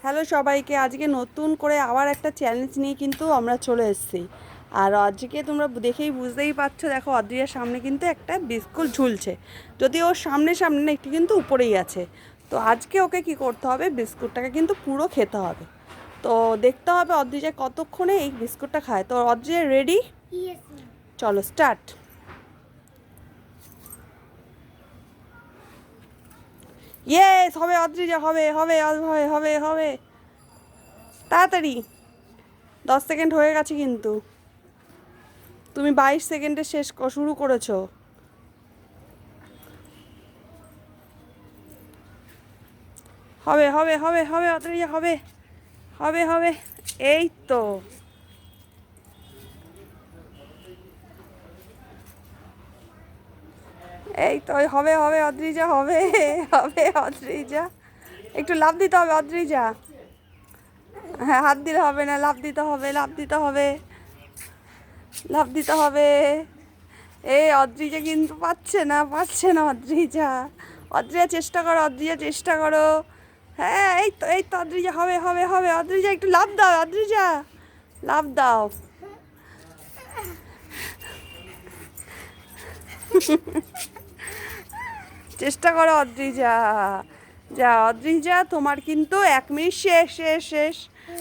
Hello সবাইকে, আজকে নতুন করে আবার একটা চ্যালেঞ্জ নিয়ে কিন্তু আমরা চলে এসেছি। আর আজকে তোমরা দেখেই বুঝতেই পারছো, দেখো অদ্রিয়ার সামনে কিন্তু একটা বিস্কুট ঝুলছে, যদি ওর সামনে সামনে না একটু কিন্তু উপরেই আছে। তো আজকে ওকে কি করতে হবে, বিস্কুটটাকে কিন্তু পুরো খেতে হবে। তো দেখতে হবে অদ্রিজা কতক্ষণে এই বিস্কুটটা খায়। তো অদ্রিজা রেডি? চলো স্টার্ট। ইয়েস, হবে অদ্রিজা, হবে হবে হবে হবে হবে, তাড়াতাড়ি। 10 সেকেন্ড হয়ে গেছে কিন্তু, তুমি 22 সেকেন্ডে শুরু করেছো। হবে হবে হবে হবে অতটা হবে, হবে হবে, এই তো। এই তো হবে হবে অদ্রিজা, হবে হবে অদ্রিজা, একটু লাফ দিতে হবে অদ্রিজা। হ্যাঁ, হাত দিলে হবে না, লাফ দিতে হবে, লাফ দিতে হবে, লাফ দিতে হবে। এই অদ্রিজা কিন্তু পাচ্ছে না, পাচ্ছে না অদ্রিজা। অদ্রিজা চেষ্টা করো, অদ্রিজা চেষ্টা করো। হ্যাঁ, এই তো এই তো অদ্রিজা, হবে হবে হবে অদ্রিজা, একটু লাফ দাও অদ্রিজা, লাফ দাও। চেষ্টা করো অদ্রিজা, যা অদ্রিজা, তোমার কিন্তু 1 মিনিট শেষ শেষ শেষ।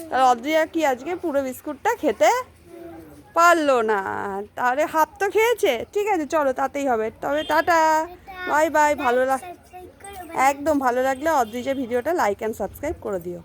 তাহলে অদ্রিজা কি আজকে পুরো বিস্কুটটা খেতে পারলো না, তাহলে হাফ তো খেয়েছে। ঠিক আছে, চলো তাতেই হবে, তবে টাটা, বাই বাই। একদম ভালো লাগলে অদ্রিজা ভিডিওটা লাইক অ্যান্ড সাবস্ক্রাইব করে দিও।